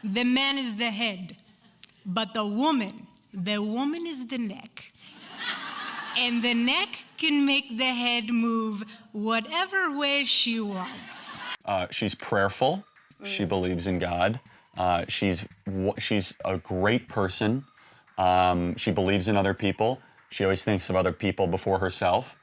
The man is the head, but the woman is the neck. And the neck can make the head move whatever way she wants. She's prayerful. She believes in God. She's a great person. She believes in other people. She always thinks of other people before herself.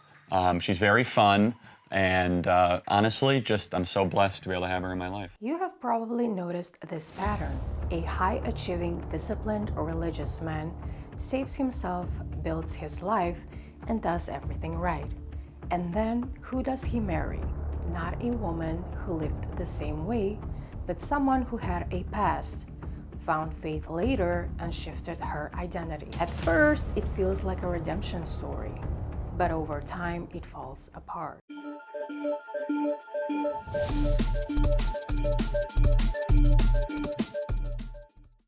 She's very fun. And honestly, I'm so blessed to be able to have her in my life. You have probably noticed this pattern. A high-achieving, disciplined, or religious man saves himself, builds his life, and does everything right. And then, who does he marry? Not a woman who lived the same way, but someone who had a past, found faith later, and shifted her identity. At first, it feels like a redemption story, but over time, it falls apart.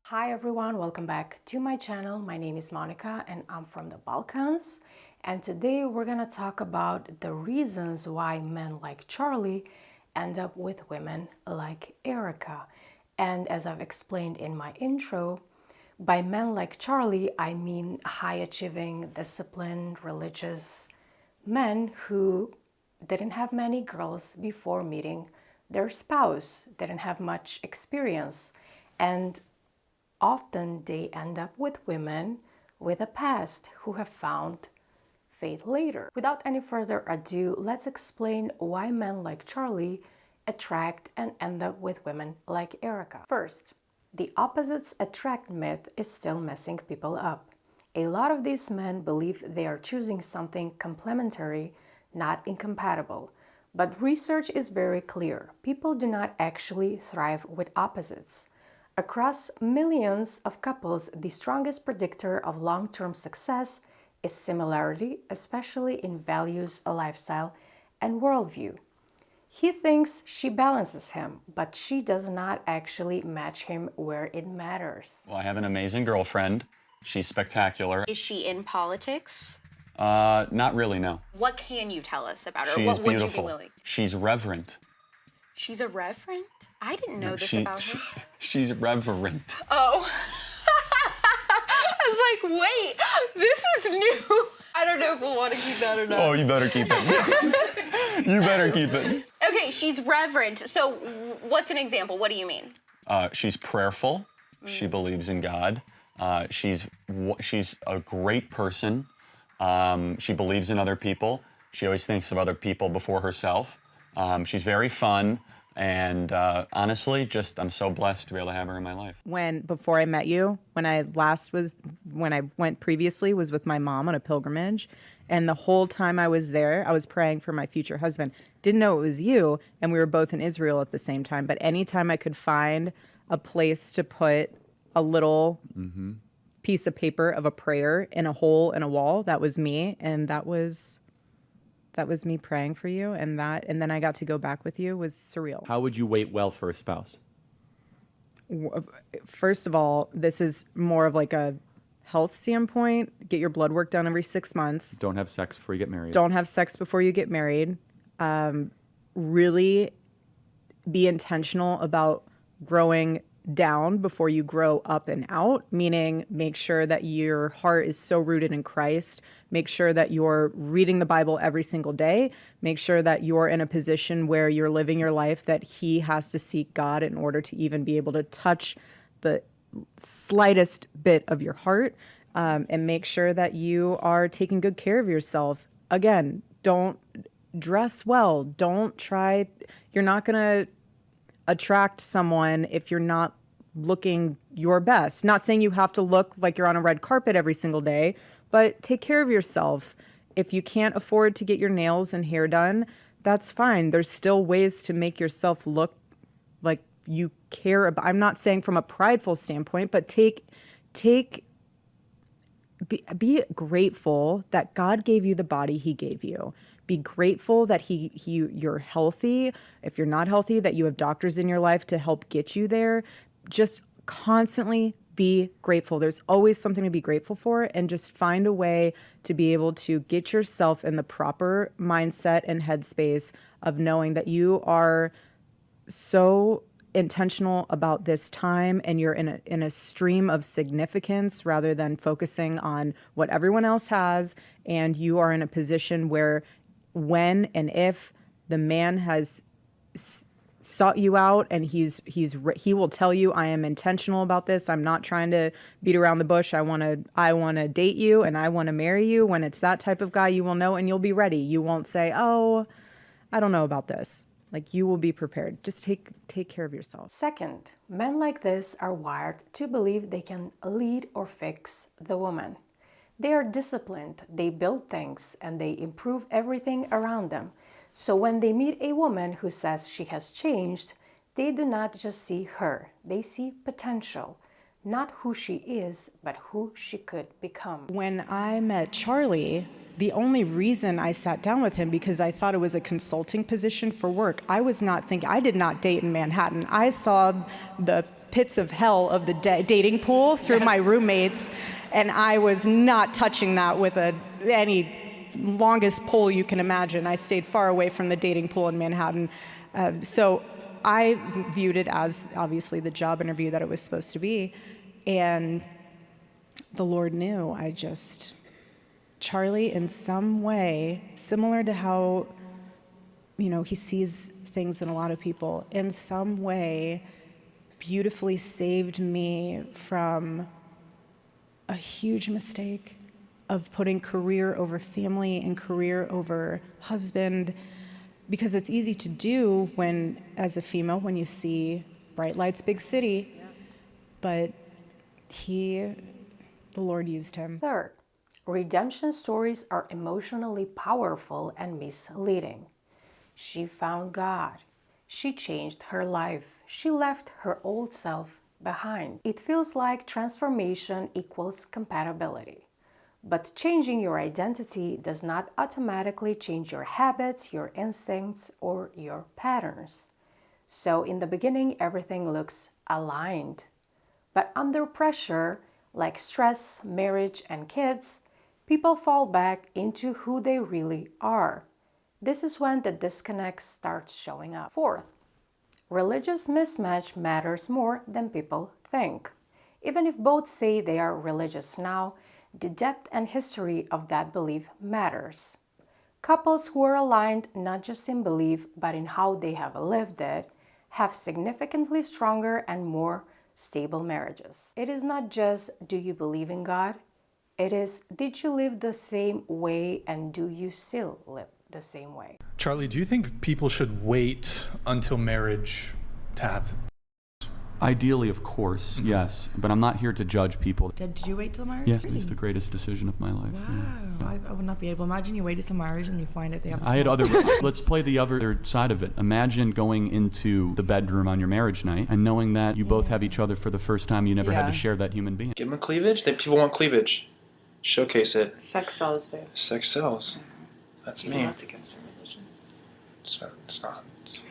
Hi everyone, welcome back to my channel. My name is Monica and I'm from the Balkans. And today we're gonna talk about the reasons why men like Charlie end up with women like Erika. And as I've explained in my intro, by men like Charlie, I mean high-achieving, disciplined, religious men who didn't have many girls before meeting their spouse, didn't have much experience, and often they end up with women with a past who have found faith later. Without any further ado, let's explain why men like Charlie attract and end up with women like Erika. First, the opposites attract myth is still messing people up. A lot of these men believe they are choosing something complementary, not incompatible. But research is very clear. People do not actually thrive with opposites. Across millions of couples, the strongest predictor of long-term success is similarity, especially in values, lifestyle, and worldview. He thinks she balances him, but she does not actually match him where it matters. Well, I have an amazing girlfriend. She's spectacular. Is she in politics? Not really, no. What can you tell us about her? She's what beautiful. Would you be willing? She's reverent. She's a reverend? I didn't know this about her. She's reverent. Oh. I was like, wait, this is new. I don't know if we'll want to keep that or not. Oh, you better keep it. You better keep it. Okay, she's reverent. So what's an example? What do you mean? She's prayerful. She believes in God. She's a great person. She believes in other people. She always thinks of other people before herself. She's very fun. And honestly, I'm so blessed to be able to have her in my life. Before I met you, when I went previously was with my mom on a pilgrimage. And the whole time I was there, I was praying for my future husband. Didn't know it was you, and we were both in Israel at the same time. But anytime I could find a place to put a little piece of paper of a prayer in a hole in a wall, that was me. And that was me praying for you, and then I got to go back with you was surreal. How would you wait well for a spouse? First of all, this is more of like a health standpoint. Get your blood work done every 6 months. Don't have sex before you get married. Don't have sex before you get married. Really be intentional about growing down before you grow up and out, meaning make sure that your heart is so rooted in Christ. Make sure that you're reading the Bible every single day. Make sure that you're in a position where you're living your life that he has to seek God in order to even be able to touch the slightest bit of your heart, and make sure that you are taking good care of yourself. Again, don't dress well. You're not going to attract someone if you're not looking your best. Not saying you have to look like you're on a red carpet every single day, but take care of yourself. If you can't afford to get your nails and hair done, that's fine. There's still ways to make yourself look like you care about. I'm not saying from a prideful standpoint, but be grateful that God gave you the body he gave you. Be grateful that you're healthy. If you're not healthy, that you have doctors in your life to help get you there. Just constantly be grateful. There's always something to be grateful for, and just find a way to be able to get yourself in the proper mindset and headspace of knowing that you are so intentional about this time and you're in a stream of significance rather than focusing on what everyone else has, and you are in a position where when and if the man has sought you out and he will tell you, I am intentional about this, I'm not trying to beat around the bush, I want to date you and I want to marry you. When it's that type of guy, you will know and you'll be ready. You won't say, oh, I don't know about this. Like, you will be prepared. Just take care of yourself. Second, men like this are wired to believe they can lead or fix the woman. They are disciplined, they build things, and they improve everything around them. So when they meet a woman who says she has changed, they do not just see her, they see potential. Not who she is, but who she could become. When I met Charlie, the only reason I sat down with him because I thought it was a consulting position for work. I did not date in Manhattan. I saw the pits of hell of the dating pool through my roommates, and I was not touching that with any longest pole you can imagine. I stayed far away from the dating pool in Manhattan. So I viewed it as obviously the job interview that it was supposed to be. And the Lord knew. Charlie, in some way, similar to how, he sees things in a lot of people, in some way, beautifully saved me from a huge mistake of putting career over family and career over husband, because it's easy to do as a female, when you see bright lights, big city, but the Lord used him. Third, redemption stories are emotionally powerful and misleading. She found God. She changed her life. She left her old self behind. It feels like transformation equals compatibility. But changing your identity does not automatically change your habits, your instincts, or your patterns. So in the beginning, everything looks aligned. But under pressure, like stress, marriage, and kids, people fall back into who they really are. This is when the disconnect starts showing up. Fourth, religious mismatch matters more than people think. Even if both say they are religious now, the depth and history of that belief matters. Couples who are aligned not just in belief, but in how they have lived it, have significantly stronger and more stable marriages. It is not just, do you believe in God? It is, did you live the same way and do you still live the same way? Charlie, do you think people should wait until marriage to have? Ideally, of course, yes. But I'm not here to judge people. Did you wait till marriage? Yes, Really? it's the greatest decision of my life. Wow. I would not be able. Imagine you waited till marriage and you find out they have a I had small- other. Let's play the other side of it. Imagine going into the bedroom on your marriage night and knowing that you both have each other for the first time. You never had to Yeah. share that human being. Give them a cleavage. People want cleavage. Showcase it. Sex sells, babe. Sex sells. That's me. That's against our religion. It's not. It's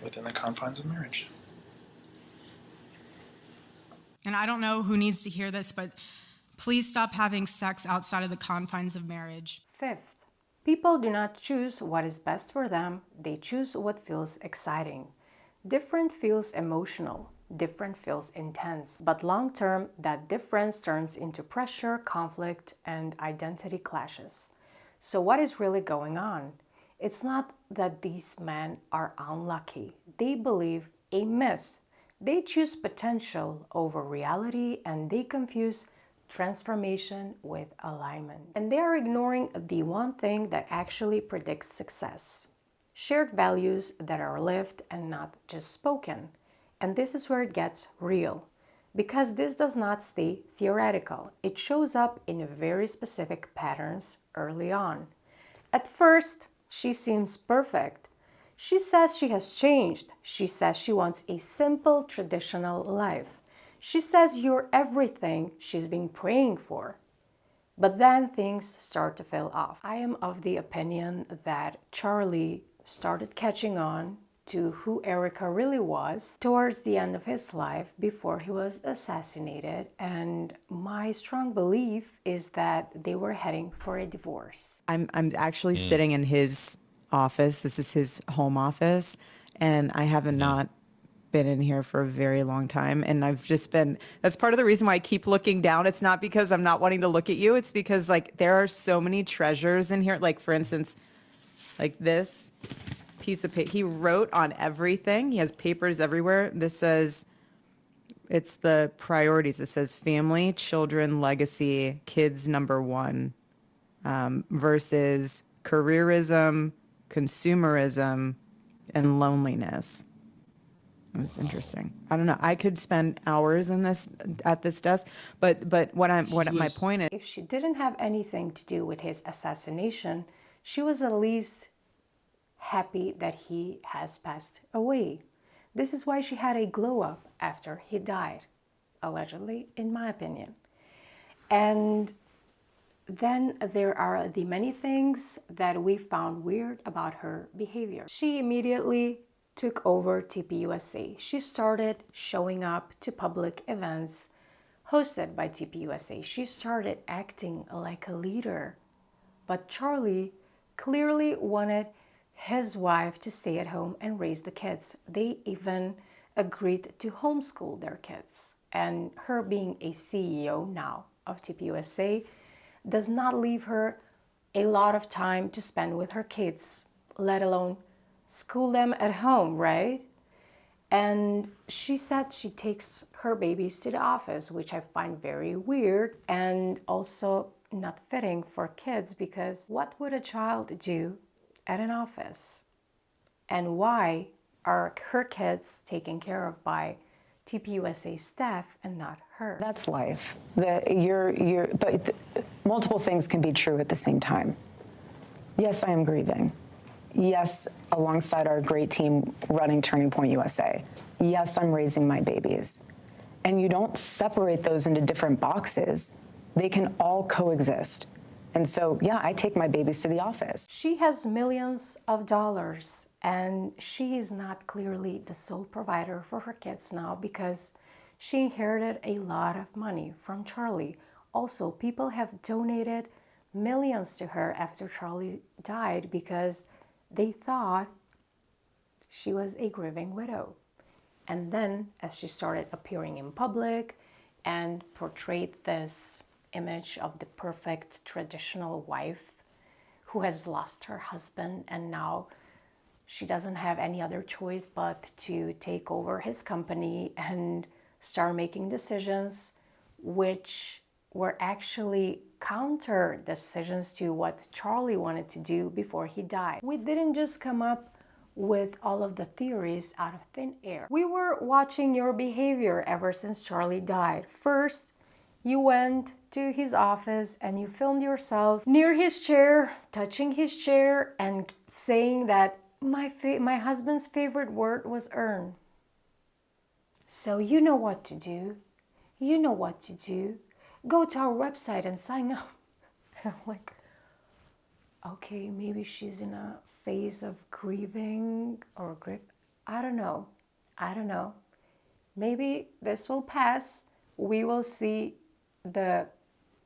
within the confines of marriage. And I don't know who needs to hear this, but please stop having sex outside of the confines of marriage. Fifth, people do not choose what is best for them, they choose what feels exciting. Different feels emotional, different feels intense, but long term, that difference turns into pressure, conflict, and identity clashes. So what is really going on? It's not that these men are unlucky. They believe a myth. They choose potential over reality, and they confuse transformation with alignment. And they are ignoring the one thing that actually predicts success. Shared values that are lived and not just spoken. And this is where it gets real. Because this does not stay theoretical. It shows up in very specific patterns early on. At first, she seems perfect. She says she has changed. She says she wants a simple, traditional life. She says you're everything she's been praying for. But then things start to fall off. I am of the opinion that Charlie started catching on to who Erika really was towards the end of his life before he was assassinated. And my strong belief is that they were heading for a divorce. I'm actually sitting in his office. This is his home office, and I have not been in here for a very long time, and I've just been, that's part of the reason why I keep looking down. It's not because I'm not wanting to look at you. It's because like there are so many treasures in here. Like for instance, like this piece of paper, he wrote on everything. He has papers everywhere. This says, it's the priorities. It says family, children, legacy, kids number one, versus careerism, consumerism, and loneliness. That's interesting. I don't know. I could spend hours in this at this desk, but my point is, If she didn't have anything to do with his assassination, she was at least happy that he has passed away. This is why she had a glow up after he died, allegedly, in my opinion. And then there are the many things that we found weird about her behavior. She immediately took over TPUSA. She started showing up to public events hosted by TPUSA. She started acting like a leader. But Charlie clearly wanted his wife to stay at home and raise the kids. They even agreed to homeschool their kids. And her being a CEO now of TPUSA does not leave her a lot of time to spend with her kids, let alone school them at home, right? And she said she takes her babies to the office, which I find very weird and also not fitting for kids, because what would a child do at an office? And why are her kids taken care of by TPUSA staff and not her? That's life. Multiple things can be true at the same time. Yes, I am grieving. Yes, alongside our great team running Turning Point USA. Yes, I'm raising my babies. And you don't separate those into different boxes. They can all coexist. And so, yeah, I take my babies to the office. She has millions of dollars, and she is not clearly the sole provider for her kids now because she inherited a lot of money from Charlie. Also, people have donated millions to her after Charlie died because they thought she was a grieving widow. And then, as she started appearing in public and portrayed this image of the perfect traditional wife who has lost her husband, and now she doesn't have any other choice but to take over his company and start making decisions which were actually counter decisions to what Charlie wanted to do before he died. We didn't just come up with all of the theories out of thin air. We were watching your behavior ever since Charlie died. First, you went to his office and you filmed yourself near his chair, touching his chair and saying that my husband's favorite word was earn. So you know what to do. You know what to do. Go to our website and sign up. And I'm like, okay, maybe she's in a phase of grieving or grief. I don't know. Maybe this will pass. We will see the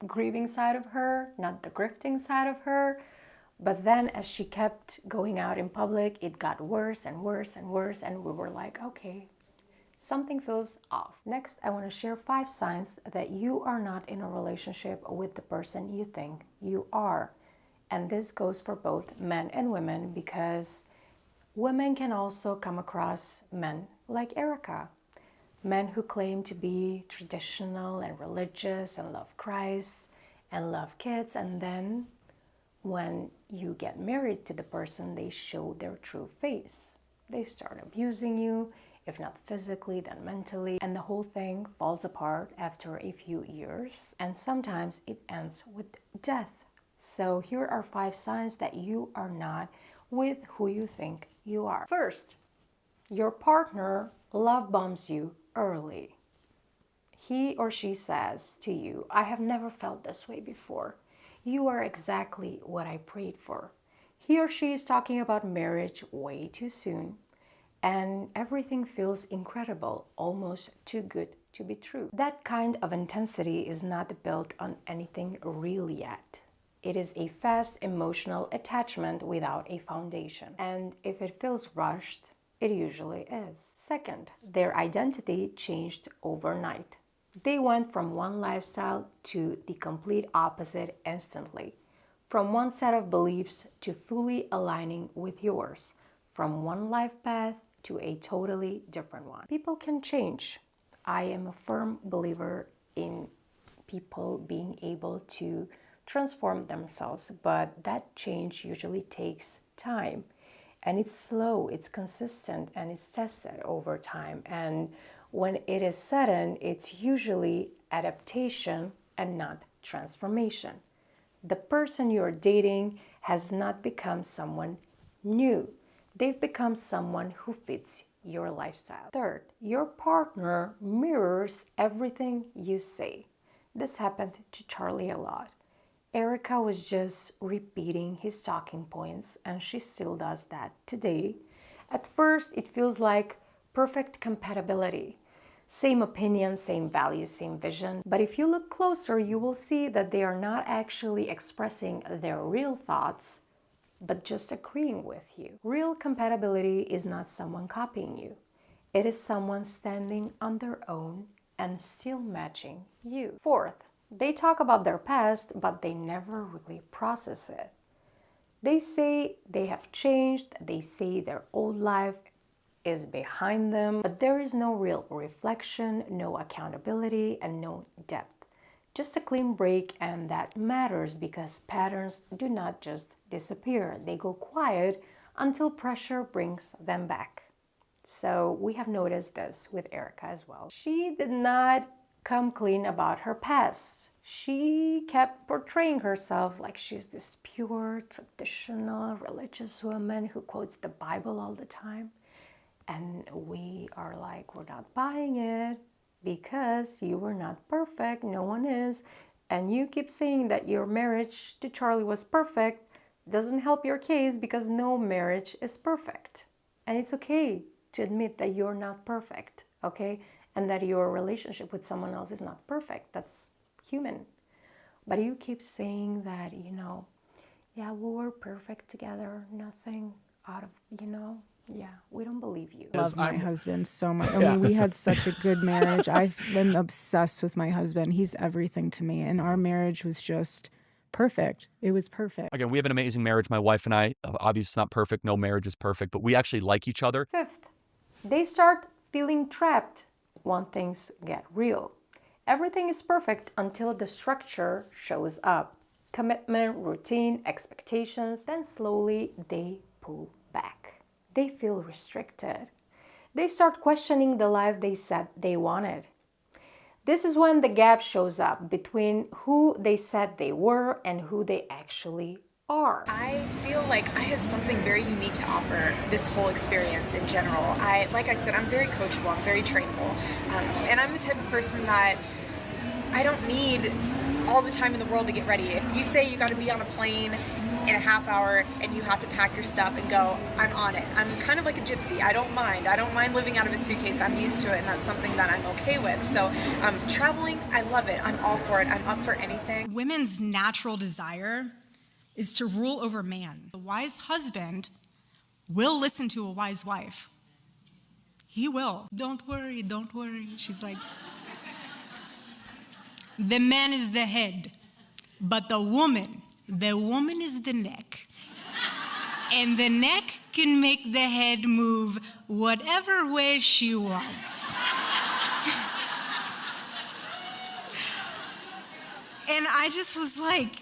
grieving side of her, not the grifting side of her. But then as she kept going out in public, it got worse and worse and worse. And we were like, okay, something feels off. Next, I want to share 5 signs that you are not in a relationship with the person you think you are. And this goes for both men and women, because women can also come across men like Erika. Men who claim to be traditional and religious and love Christ and love kids, and then when you get married to the person, they show their true face. They start abusing you, if not physically, then mentally, and the whole thing falls apart after a few years, and sometimes it ends with death. So here are 5 signs that you are not with who you think you are. First, your partner love bombs you early. He or she says to you, I have never felt this way before. You are exactly what I prayed for. He or she is talking about marriage way too soon, and everything feels incredible, almost too good to be true. That kind of intensity is not built on anything real yet. It is a fast emotional attachment without a foundation. And if it feels rushed, It usually is. Second, their identity changed overnight. They went from one lifestyle to the complete opposite instantly. From one set of beliefs to fully aligning with yours. From one life path to a totally different one. People can change. I am a firm believer in people being able to transform themselves, but that change usually takes time. And it's slow, it's consistent, and it's tested over time. And when it is sudden, it's usually adaptation and not transformation. The person you're dating has not become someone new. They've become someone who fits your lifestyle. Third, your partner mirrors everything you say. This happened to Charlie a lot. Erika was just repeating his talking points, and she still does that today. At first, it feels like perfect compatibility. Same opinions, same values, same vision. But if you look closer, you will see that they are not actually expressing their real thoughts, but just agreeing with you. Real compatibility is not someone copying you. It is someone standing on their own and still matching you. Fourth, they talk about their past, but they never really process it. They say they have changed, they say their old life is behind them, but there is no real reflection, no accountability, and no depth. Just a clean break, and that matters because patterns do not just disappear. They go quiet until pressure brings them back. So we have noticed this with Erika as well. She did not come clean about her past. She kept portraying herself like she's this pure, traditional, religious woman who quotes the Bible all the time. And we are like, we're not buying it because you were not perfect. No one is. And you keep saying that your marriage to Charlie was perfect. Doesn't help your case because no marriage is perfect. And it's okay to admit that you're not perfect, okay? And that your relationship with someone else is not perfect. That's human. But you keep saying that, yeah, we were perfect together, nothing out of, yeah, we don't believe you. Love my husband so much. I mean, we had such a good marriage. I've been obsessed with my husband. He's everything to me. And our marriage was just perfect. It was perfect. Again, we have an amazing marriage, my wife and I. Obviously, it's not perfect. No marriage is perfect, but we actually like each other. Fifth, they start feeling trapped when things get real. Everything is perfect until the structure shows up. Commitment, routine, expectations. Then slowly they pull back. They feel restricted. They start questioning the life they said they wanted. This is when the gap shows up between who they said they were and who they actually are. I feel like I have something very unique to offer this whole experience in general. Like I said, I'm very coachable, I'm very trainable, and I'm the type of person that I don't need all the time in the world to get ready. If you say you got to be on a plane in a half hour and you have to pack your stuff and go, I'm on it. I'm kind of like a gypsy. I don't mind living out of a suitcase. I'm used to it, and that's something that I'm okay with. So traveling, I love it. I'm all for it. I'm up for anything. Women's natural desire is to rule over man. A wise husband will listen to a wise wife. He will. Don't worry, don't worry. She's like, the man is the head, but the woman is the neck. And the neck can make the head move whatever way she wants. And I just was like,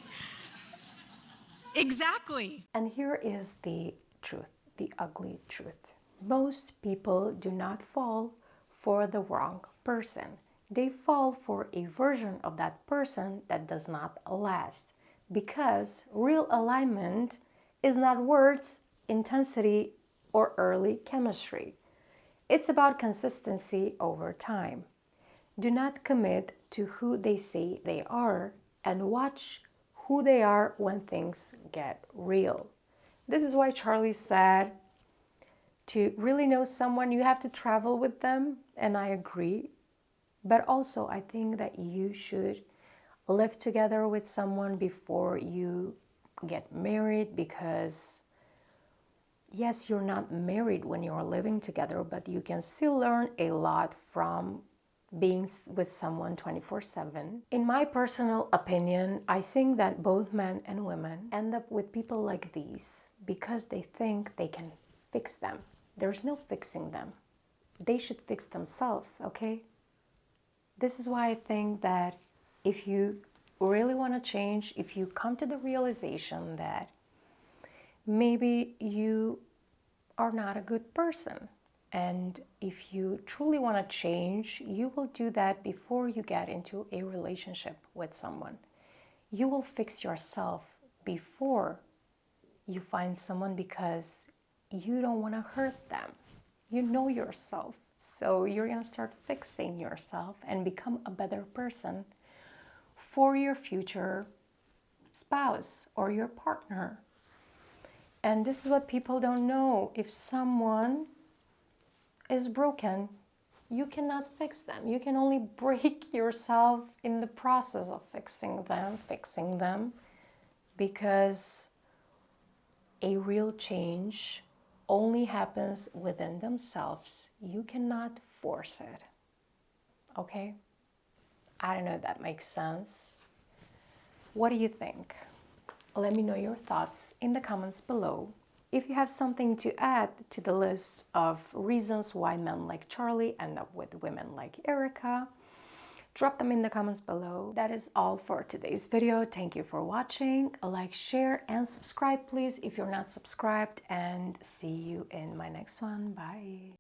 exactly. And here is the truth, the ugly truth. Most people do not fall for the wrong person. They fall for a version of that person that does not last. Because real alignment is not words, intensity, or early chemistry. It's about consistency over time. Do not commit to who they say they are and watch who they are when things get real. This is why Charlie said to really know someone, you have to travel with them, and I agree. But also, I think that you should live together with someone before you get married, because Yes, you're not married when you're living together, but you can still learn a lot from being with someone 24/7. In my personal opinion, I think that both men and women end up with people like these because they think they can fix them. There's no fixing them. They should fix themselves, okay? This is why I think that if you really want to change, if you come to the realization that maybe you are not a good person, and if you truly want to change, you will do that before you get into a relationship with someone. You will fix yourself before you find someone because you don't want to hurt them. You know yourself. So you're going to start fixing yourself and become a better person for your future spouse or your partner. And this is what people don't know. If someone is broken, you cannot fix them. You can only break yourself in the process of fixing them, because a real change only happens within themselves. You cannot force it. Okay? I don't know if that makes sense. What do you think? Let me know your thoughts in the comments below. If you have something to add to the list of reasons why men like Charlie end up with women like Erika, drop them in the comments below. That is all for today's video. Thank you for watching. Like, share, and subscribe, please, if you're not subscribed. And see you in my next one. Bye.